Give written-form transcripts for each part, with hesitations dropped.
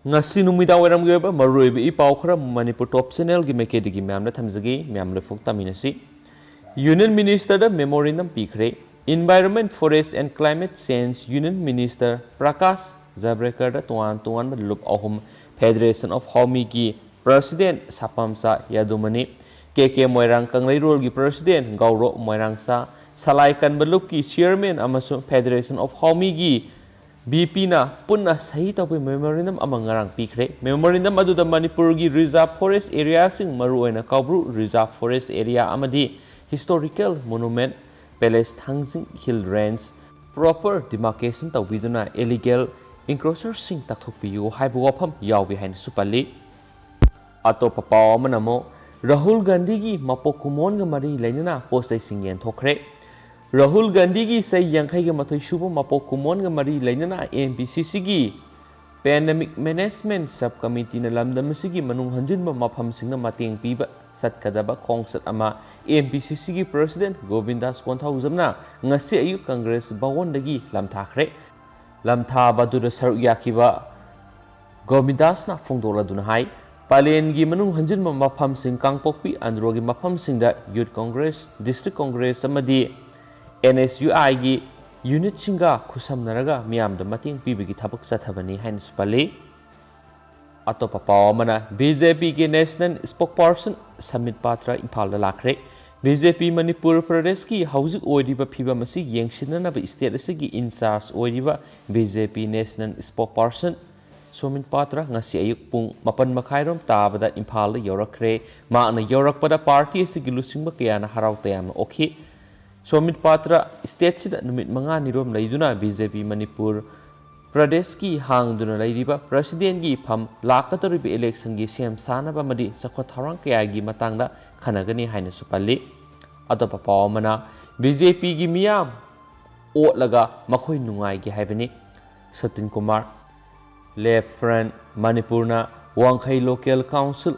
ngasi numida waram ge ba maroi bi pau khara Manipur top channel gi mekedi gi myam na thamjagi myam le phok taminasi Union Minister da memorandum pikre Environment Forest and Climate Change Union Minister Prakash Javadekar da tuan lup ahum Federation of Homi gi President Sapamsa Yadumani KK Moirang Kanglai Rol gi President Gauro Moirang sa Salai kan balup ki Chairman amasu Federation of Homi gi BP na punna sahi tawpi memorandum amang ngarang pikre memorandum adu da Manipur gi reserve forest area sing maru oina kaubru reserve forest area amadi historical monument palace thangsing hill range proper demarcation tawbiduna illegal encroacher sing takthokpiyu haibu wafam yawbi hain supali atopa paw manamo Rahul Gandhi gi mapok kumon ga mari lainana postai sing yen thokre Rahul Gandhi gi say yangkai ga mathoi suba mapok kumon ga mari lainana MPCC gi Pandemic Management Subcommittee na lamdam sigi manung hanjinba mafam singna mateng piba satkadaba khongsat ama MPCC gi President Govindas Konthauzamna ngasi ayu Congress bawon dagi lamthakre lamtha badura saru yakiba Govindas na phongdola duna hai Palen gi manung hanjinba mafam sing kangpokpi andro gi mafam singda Youth Congress District Congress amadi NSUI gi unit singa khusam naraga miyam da mating pibigi thabak sathabani hain spali atopa pawamana BJP gi national spokesperson Samit Patra Imphal da lakre BJP Manipur Pradesh ki hauzik oiriba phiba masi yengsinana ba state asigi in charge oiriba BJP national spokesperson Samit Patra ngasi ayuk pung 8 makhairom tabada Imphal da yorakre ma na yorakpada party asigi lusingba kayana harau tayam okhi Samit Patra state sida numit manga nirom laiduna BJP Manipur Pradesh ki hangduna lairiba president gi pham lakatoriba election gi sem sanaba madi sakwa tharang kaya gi matangda khanagani haina supalli atopa pawamana BJP gi miyam otlaga makhoi nungai gi haibani Satin Kumar Left Front Manipurna Wangkhai Local Council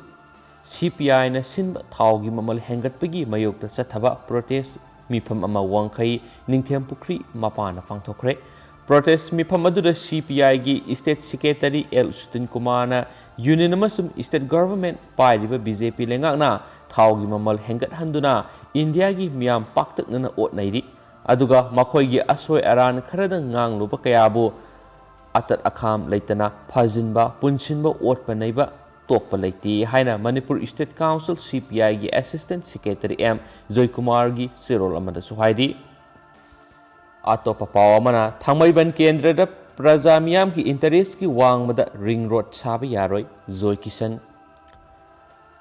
CPI na sinba thawgi mamal hengatpagi mayokta chathaba protest mifam ama Wangkhai Ningthem Pukri mapana pangthokre protest mifam aduda CPI gi state secretary L Satin Kumar na union amasum state government pairiba BJP lengakna thawgi mamal hengat handuna India gi miyam paktaknana otnairi aduga makhoi gi asoi aran kharada ngangluba kayabu atat akham leitana phajinba punsinba otpa naiba tokpa leiti haina Manipur State Council CPI gi Assistant Secretary M Joy Kumar gi sirol amada suhaidi atopa pawamana Thangmaiban Kendra da praja miyam ki interest ki wangmada ring road sabi yaroi Joy Kisan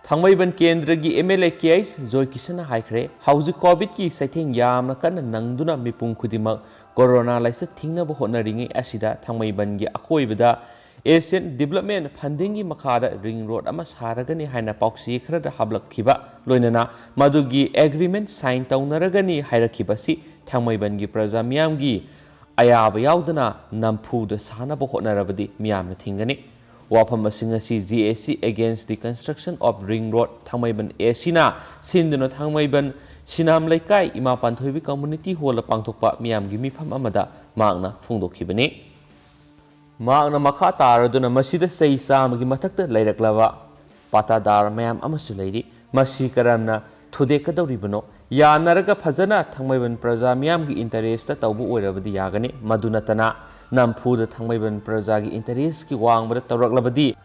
Thangmaiban Kendra gi MLA case Joy Kisan haikre hauji covid ki saitheng yamna kana nangduna mipung khudimak corona laisa thingna bo honaringi asida Thangmaiban gi akoibada Asian Development Funding gi makhada ring road ama saragani haina pauksi khrada hablakhiba loinana madugi agreement sign taunaragani hairakibasi Thangmaiban gi praja miyam gi ayaba yaudana nampu da sana bo honarabadi miyam na thingani wafam asingasi GAC against the construction of ring road Thangmaiban Asina sinduna Thangmaiban Sinam Laikai ima panthoibi community hall pangthokpa miyam gi mifam amada magna phungdokhibani Magna makha taraduna masida sei samagi mathakta lailaklaba patadar mayam amasu lairi masi karamna thudekadoribano yanaraga phajana Thangmaiban praja miyam gi interest ta tawbu oirabadi yagani madunatana nampuda Thangmaiban praja gi interest ki wangbada tawraklabadi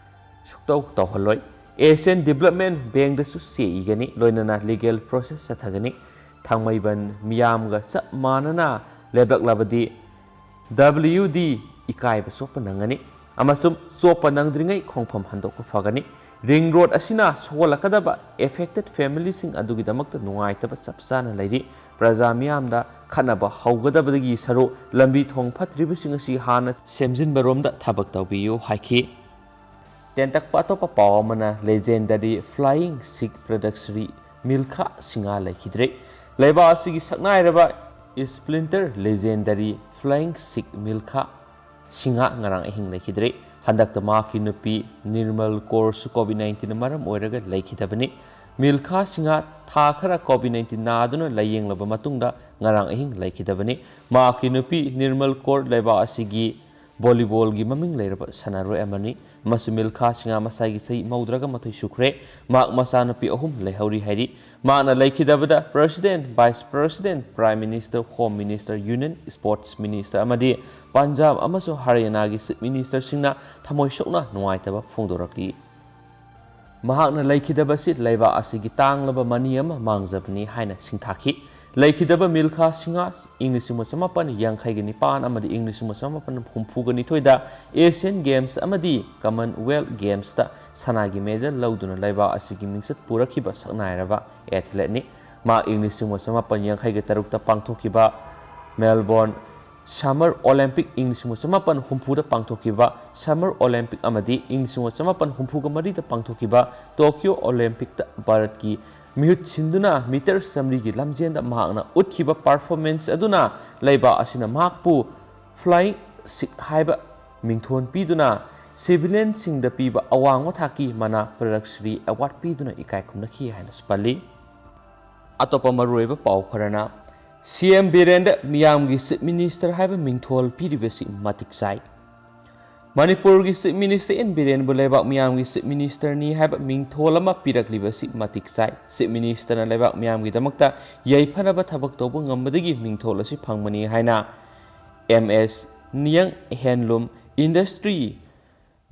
suktaw tawhaloi Asian Development Bank da su seigani loinana legal process sathagani Thangmaiban miyam ga sa manana lebaklabadi WD ikai ba sopa nangani amasum sopa nangdringai khongpham handok phagani ring road asina sola kadaba affected families sing adugi damakta nungai taba sapsana lairi praja miyam da khanaba haugadabadagi saru lambi thong phatribu sing asi hana semjin baromda thabak tawbiyu haiki tentak patopa pawamana legendary flying sick production milkha singa laikhidre laiba asigi saknairaba splinter legendary flying sick milkha singa ngarang ahing laikhidre handakta maki nupi Nirmal Kaur su COVID-19 maram oiraga laikhidabani milkha singa tha khara COVID-19 naduna layenglaba matungda ngarang ahing laikhidabani maki nupi Nirmal Kaur laiba asigi volleyball gi maming leiraba sanaroi amani masu milkha singa masai gi sei maudraga mathai sukre mak masana pi ahum lehauri hairi mana laikidabada president vice president prime minister home minister union sports minister amadi punjab amaso haryana gi chief minister singna thamoi sokna nuaitaba phongdorakli mahakna laikidaba sit leiba asigi tanglaba mani ama mangjabni haina singthaki laikidaba milkha singa English musamapan yangkhai gani pan amadi English musamapan humpu gani thoida Asian Games amadi Commonwealth Games ta sanagi medal lauduna laiba asigi mingsat purakhiba saknairaba athlete ni ma English musamapan yangkhai ga tarukta pangthokiba Melbourne Summer Olympic English musamapan humpu da pangthokiba Summer Olympic amadi English musamapan humpu ga mari da pangthokiba Tokyo Olympic ta Bharat ki mihut sinduna meter samri gi lamjen da mahakna utkhiba performance aduna leiba asina mahakpu flying haiba mingthon piduna civilian sing da piba awang thaki mana Parakshri award piduna ikai khumnakhi haina spali atopa maruiba pau kharana CM Birenda miyam gi chief minister haiba mingthol piribesi matik sai Manipur gi chief minister in Biren bulaiba miyam gi chief minister ni haiba mingthol ama piraklibasi matik sai chief minister na laiba miyam gi damakta yaiphanaba thabak tobu ngambadagi mingthol asi phangmani haina MS Niyang Handloom Industry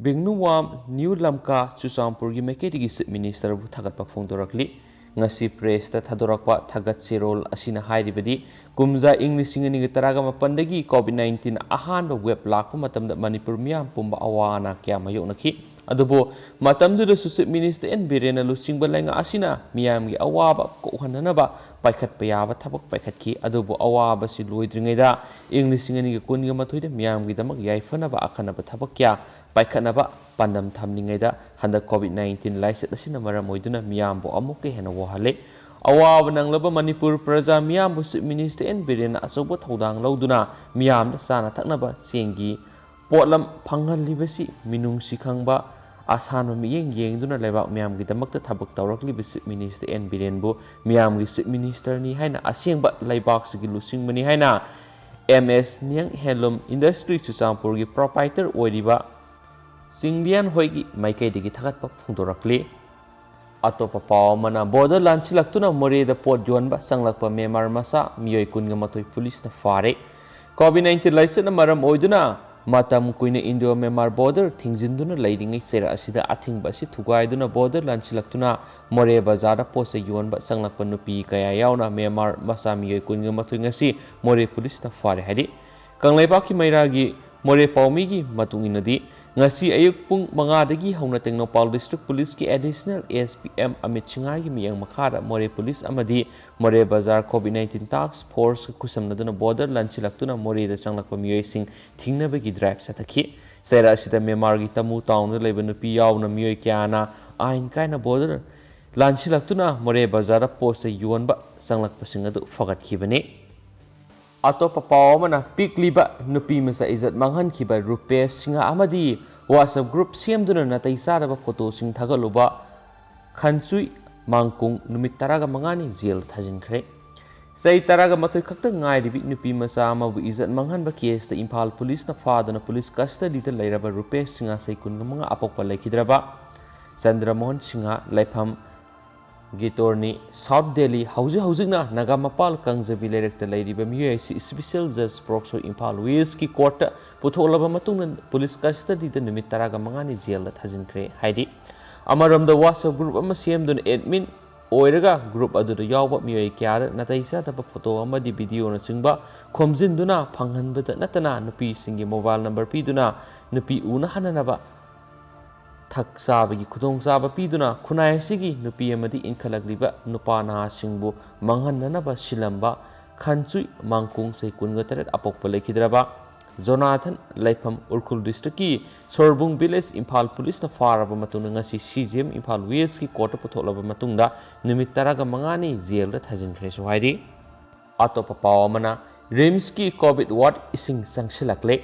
Bingnuwam New Lamka Chusampur gi mekedi gi chief minister bu thagatpa phongdorakli ngasi press ta thadorakpa thagat sirol asina hairibadi kumza English ngani taraga mapandagi COVID-19 ahan web lakpa matamda Manipur miyam pumba awana kya mayoknaki adubo matamdu da chief minister en Birena lusingba lenga asina miyam gi awaba ko hananaba paikhat payaba thabak paikhatki adubo awaba si loidringaida English ngani gi kunga mathoida miyam gi damak yaifanaba akhanaba thabak kya paikhanaba pandam thamningaida handa COVID-19 laiset asina maram oiduna miyam bo amuke hena wahale awab nanglaba Manipur praja miyam bu chief minister en Birena asobo thodang lauduna miyam sana thaknaba sengi potlam phangal libasi minung sikhangba asan miyeng yengduna lebak miyam gi damakta thabak tawrakli bi chief minister en Biren bu miyam gi chief minister ni haina asengba leibak sigi lusing mani haina MS Niyang Handloom Industry Chusampur gi proprietor oiriba Singlian hoigi maikai digi thagatpa phungdorakli atopa paw mana border lanchilaktuna more da pot jonba sanglakpa Myanmar masa miyoi kunga matoi police na fare COVID-19 laisana maram oiduna matam kuina Indo Myanmar border thingjinduna leiringai sera asida athingba asi thugaiduna border lanchilaktuna more bazar da posa yonba sanglakpa nupi kaya yauna Myanmar masa miyoi kunga matoi ngasi more police na fare hadi kanglaiba ki mairagi more pawmi gi matunginadi ngasi ayuk pung mangadagi hauna Tengnopal District Police ki additional ASPM Amit Singai gi miyang makhara more police amadi more bazar COVID-19 task force kusamnaduna border lanchilaktuna more da changlakpa miyoi sing thingnabagi drive sathaki sera sida Myanmar gi tamu town leiba nupi yauna miyoi kyana ain kaina border lanchilaktuna more bazar post yonba changlakpa singadu fagatkhibani atopa pawmana pikliba nupi masa izat manghan khiba Rupesh Singa amadi WhatsApp group semduna natai saraba photo sing thagaluba khansui mangkung numit taraga mangani jail thajinkre sai taraga mathoi khakta ngai ribi nupi masa amabu izat manghan ba case ta Imphal police na fadana police custody ta leiraba Rupesh Singa sai kun manga apokpa laikhidraba Chandramohan Singa laifam Gitorni South Delhi Haujina Nagamapal Kangjabi Lerekta Lairiba Miyai Special Judge Proxo Imphal West ki court putholaba matungna police custody da numit taraga mangani jail da thajinkre haidi amaramda WhatsApp group ama semdun admin oiraga group adu da yawba miyai kya natai sa da photo amadi video na chingba khomjinduna phanghanbada natana nupi singi mobile number piduna nupi una hananaba thak sabagi khudong saba piduna khunai sigi nupi amadi inkhalagriba nupa na singbu manghananaba silamba khanchui mangkung sei kunga taret apokpa lekhidraba Jonathan Laifam Urkhul District ki Sorbung Village Imphal Police na faraba matungna ngasi CGM Imphal West ki court putholaba matungda numit taraga mangani jail da thajinkre so hairi atopa pawamana RIMS ki COVID ward ising sangsilakle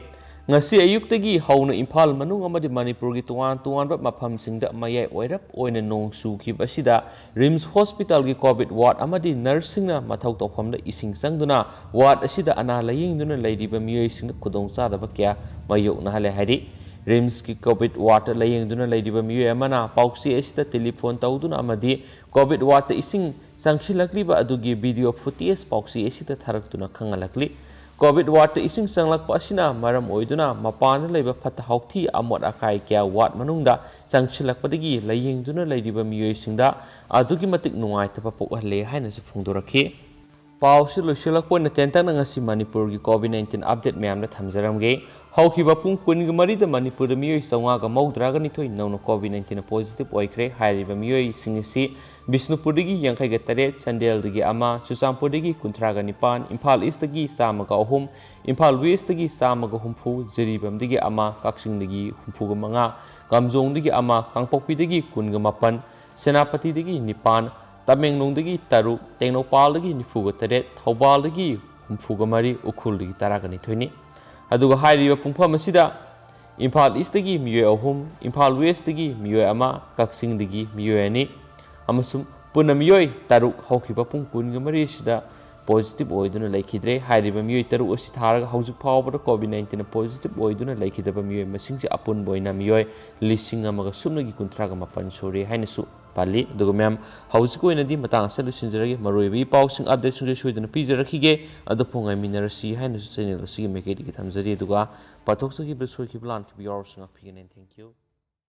ngasi ayuktagi hauna Imphal manung amadi Manipurgi tuan ba mafamsingda mayai oirap oina nong sukhib asida Rims Hospital gi COVID ward amadi nursingna mathau tawfamda ising sangduna ward asida ana layingduna leidiba miyoisingna khudong chadaba kya mayokna hale hari Rims ki COVID ward layingduna leidiba miyoy amana pauksi asida telephone tawduna amadi COVID ward ising sangshilakliba adugi video footage pauksi asida tharaktuna khangalakli COVID ward ising sanglakpa asina maram oiduna mapana leiba phata hauthi amot akai kya ward manungda sangchilakpadagi layingduna leidiba miyoisingda adugi matik nuaitaba pokahle haina se phungdorakhi pausi losilakpona tentang ngasi Manipur gi COVID-19 update mayamna thamjaramge haukiba pung kungi marida Manipur da miyoi sawnga ga maudraga nithoi nawna COVID-19 positive oikre hairiba miyoi singisi Bisnupur dagi yangkai ga taret Sandel dagi ama Chusampur dagi kunthra ga nipan Imphal East dagi sama ga ahum Imphal West dagi sama ga humpu Jiribam dagi ama Kaksing dagi humpu ga manga Kamjong dagi ama Kangpokpi dagi kun ga mapan Senapati dagi nipan Tamenglong dagi taru Tengnopal dagi nifu ga taret Thaubal dagi humpu ga mari Ukhul dagi tara ga nithoini aduga hairiba pungpham asida Imphal East dagi miyoi ahum Imphal West dagi miyoi ama Kaksing dagi miyoi ani amasum puna miyoi taruk haukiba pung kunga mari sida positive oiduna laikhidre hairiba miyoi taruk asi tharaga haujik phawbada COVID-19 positive oiduna laikhidaba miyoi masingse apun boina miyoi lising amaga sumnagi kuntraga mapan sore hainasu pali duga mem haujik oinadi matang sa lusinjarage maroibi pausing update sungje soiduna pijarakhige adu pongai minarasi hainasu channel asigi mekedi ki thamjari duga pathok sagi besoi ki plan ki bior sunga pigene thank you